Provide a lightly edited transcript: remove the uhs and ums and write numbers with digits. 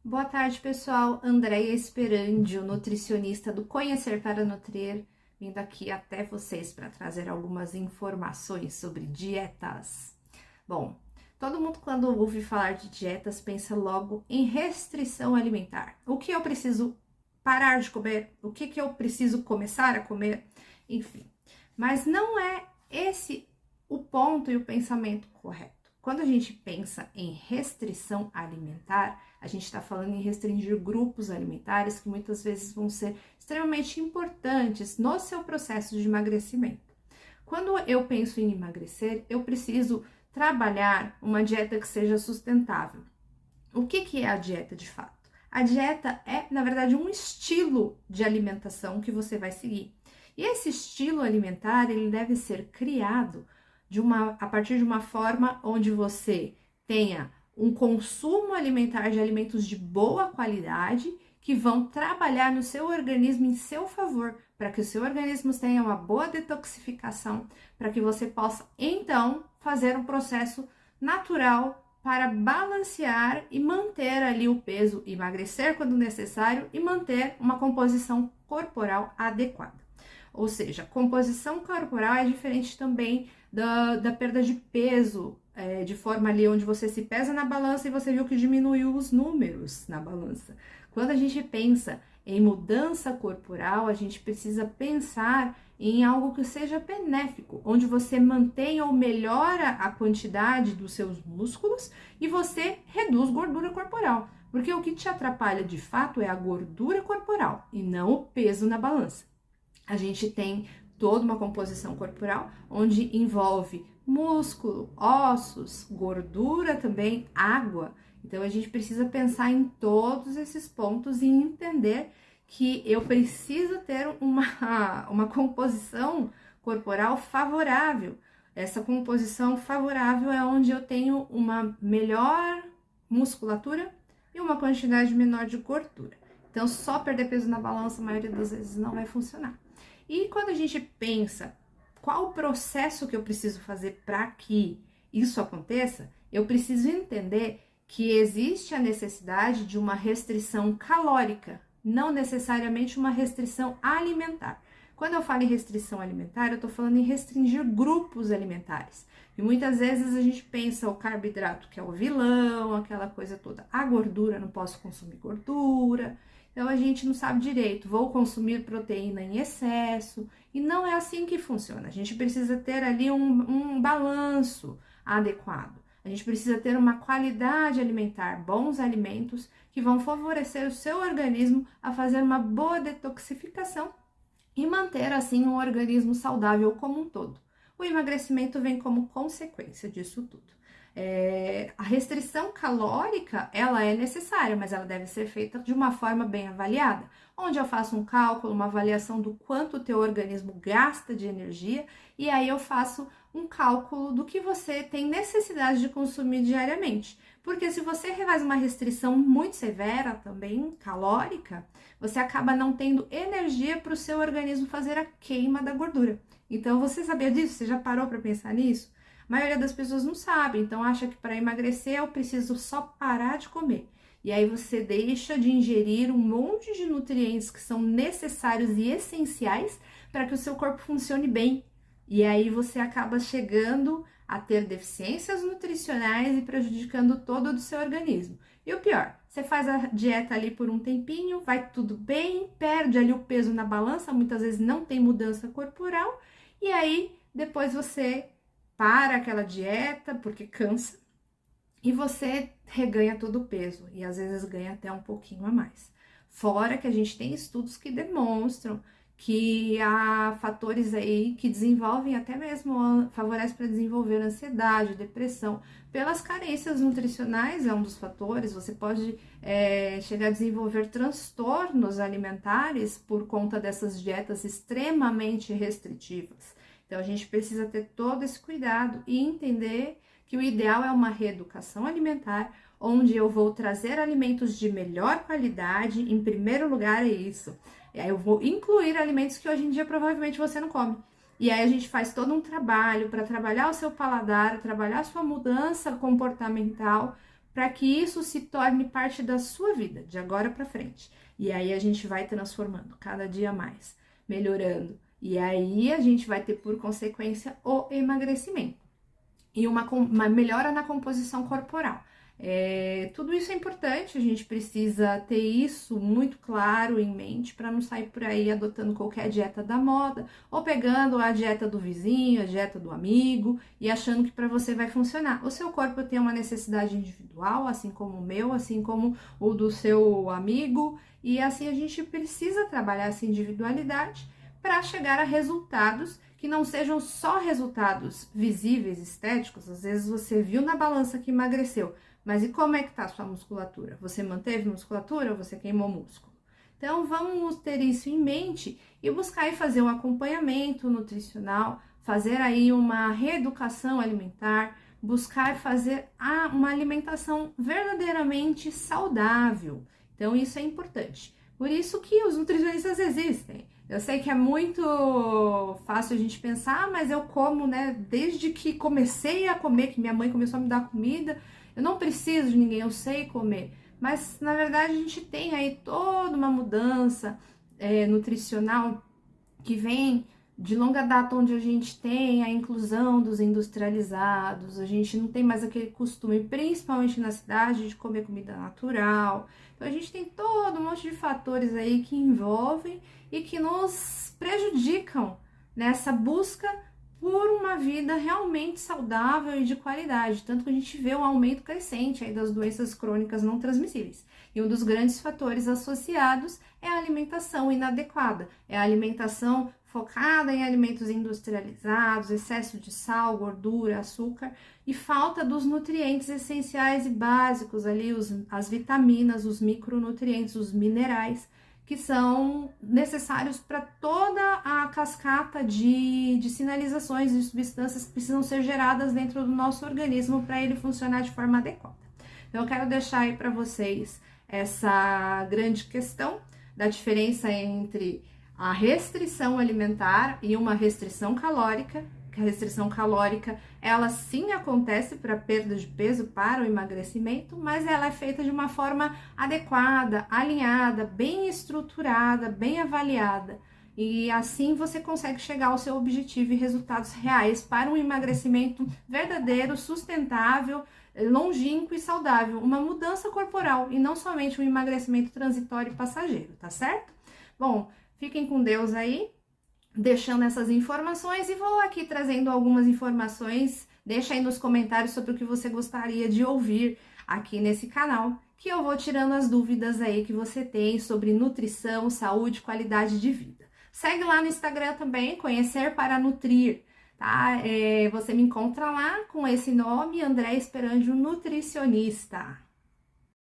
Boa tarde, pessoal. Andréia Esperandio, nutricionista do Conhecer para Nutrir, vindo aqui até vocês para trazer algumas informações sobre dietas. Bom, todo mundo quando ouve falar de dietas pensa logo em restrição alimentar. O que eu preciso parar de comer? O que eu preciso começar a comer? Enfim, mas não é esse o ponto e o pensamento correto. Quando a gente pensa em restrição alimentar, a gente está falando em restringir grupos alimentares que muitas vezes vão ser extremamente importantes no seu processo de emagrecimento. Quando eu penso em emagrecer, eu preciso trabalhar uma dieta que seja sustentável. O que é a dieta de fato? A dieta é, na verdade, um estilo de alimentação que você vai seguir. E esse estilo alimentar, ele deve ser criado a partir de uma forma onde você tenha um consumo alimentar de alimentos de boa qualidade que vão trabalhar no seu organismo em seu favor, para que o seu organismo tenha uma boa detoxificação, para que você possa, então, fazer um processo natural para balancear e manter ali o peso, emagrecer quando necessário e manter uma composição corporal adequada. Ou seja, composição corporal é diferente também da perda de peso, de forma ali onde você se pesa na balança e você viu que diminuiu os números na balança. Quando a gente pensa em mudança corporal, a gente precisa pensar em algo que seja benéfico, onde você mantenha ou melhora a quantidade dos seus músculos e você reduz gordura corporal. Porque o que te atrapalha de fato é a gordura corporal e não o peso na balança. A gente tem toda uma composição corporal onde envolve músculo, ossos, gordura também, água. Então a gente precisa pensar em todos esses pontos e entender que eu preciso ter uma composição corporal favorável. Essa composição favorável é onde eu tenho uma melhor musculatura e uma quantidade menor de gordura. Então, só perder peso na balança, a maioria das vezes, não vai funcionar. E quando a gente pensa qual o processo que eu preciso fazer para que isso aconteça, eu preciso entender que existe a necessidade de uma restrição calórica, não necessariamente uma restrição alimentar. Quando eu falo em restrição alimentar, eu estou falando em restringir grupos alimentares. E muitas vezes a gente pensa o carboidrato, que é o vilão, aquela coisa toda. A gordura, não posso consumir gordura. Então a gente não sabe direito, vou consumir proteína em excesso, e não é assim que funciona. A gente precisa ter ali um balanço adequado. A gente precisa ter uma qualidade alimentar, bons alimentos que vão favorecer o seu organismo a fazer uma boa detoxificação e manter assim um organismo saudável como um todo. O emagrecimento vem como consequência disso tudo. A restrição calórica, ela é necessária, mas ela deve ser feita de uma forma bem avaliada, onde eu faço um cálculo, uma avaliação do quanto o teu organismo gasta de energia, e aí eu faço um cálculo do que você tem necessidade de consumir diariamente. Porque se você faz uma restrição muito severa também, calórica, você acaba não tendo energia para o seu organismo fazer a queima da gordura. Então, você sabia disso? Você já parou para pensar nisso? A maioria das pessoas não sabe, então acha que para emagrecer eu preciso só parar de comer. E aí você deixa de ingerir um monte de nutrientes que são necessários e essenciais para que o seu corpo funcione bem. E aí você acaba chegando a ter deficiências nutricionais e prejudicando todo o seu organismo. E o pior, você faz a dieta ali por um tempinho, vai tudo bem, perde ali o peso na balança, muitas vezes não tem mudança corporal, e aí depois você para aquela dieta, porque cansa, e você reganha todo o peso, e às vezes ganha até um pouquinho a mais. Fora que a gente tem estudos que demonstram que há fatores aí que desenvolvem, até mesmo favorecem para desenvolver ansiedade, depressão, pelas carências nutricionais é um dos fatores. Você pode chegar a desenvolver transtornos alimentares por conta dessas dietas extremamente restritivas. Então, a gente precisa ter todo esse cuidado e entender que o ideal é uma reeducação alimentar, onde eu vou trazer alimentos de melhor qualidade, em primeiro lugar é isso. E aí eu vou incluir alimentos que hoje em dia provavelmente você não come. E aí a gente faz todo um trabalho para trabalhar o seu paladar, trabalhar a sua mudança comportamental, para que isso se torne parte da sua vida, de agora para frente. E aí a gente vai transformando cada dia mais, melhorando. E aí a gente vai ter, por consequência, o emagrecimento e uma melhora na composição corporal. Tudo isso é importante, a gente precisa ter isso muito claro em mente para não sair por aí adotando qualquer dieta da moda ou pegando a dieta do vizinho, a dieta do amigo e achando que para você vai funcionar. O seu corpo tem uma necessidade individual, assim como o meu, assim como o do seu amigo, e assim a gente precisa trabalhar essa individualidade para chegar a resultados que não sejam só resultados visíveis, estéticos. Às vezes você viu na balança que emagreceu, mas e como é que tá a sua musculatura? Você manteve musculatura ou você queimou músculo? Então vamos ter isso em mente e buscar e fazer um acompanhamento nutricional, fazer aí uma reeducação alimentar, buscar fazer uma alimentação verdadeiramente saudável. Então isso é importante. Por isso que os nutricionistas existem. Eu sei que é muito fácil a gente pensar, mas eu como, né, desde que comecei a comer, que minha mãe começou a me dar comida, eu não preciso de ninguém, eu sei comer. Mas, na verdade, a gente tem aí toda uma mudança nutricional que vem de longa data, onde a gente tem a inclusão dos industrializados, a gente não tem mais aquele costume, principalmente na cidade, de comer comida natural. Então a gente tem todo um monte de fatores aí que envolvem e que nos prejudicam nessa busca por uma vida realmente saudável e de qualidade, tanto que a gente vê um aumento crescente aí das doenças crônicas não transmissíveis. E um dos grandes fatores associados é a alimentação inadequada, é a alimentação focada em alimentos industrializados, excesso de sal, gordura, açúcar e falta dos nutrientes essenciais e básicos ali, as vitaminas, os micronutrientes, os minerais, que são necessários para toda a cascata de sinalizações e substâncias que precisam ser geradas dentro do nosso organismo para ele funcionar de forma adequada. Então, eu quero deixar aí para vocês essa grande questão da diferença entre a restrição alimentar e uma restrição calórica. Que a restrição calórica, ela sim acontece para perda de peso, para o emagrecimento, mas ela é feita de uma forma adequada, alinhada, bem estruturada, bem avaliada. E assim você consegue chegar ao seu objetivo e resultados reais para um emagrecimento verdadeiro, sustentável, longínquo e saudável. Uma mudança corporal e não somente um emagrecimento transitório e passageiro, tá certo? Bom, fiquem com Deus aí, deixando essas informações e vou aqui trazendo algumas informações. Deixa aí nos comentários sobre o que você gostaria de ouvir aqui nesse canal, que eu vou tirando as dúvidas aí que você tem sobre nutrição, saúde, qualidade de vida. Segue lá no Instagram também, Conhecer para Nutrir, tá? Você me encontra lá com esse nome, André Esperandio Nutricionista.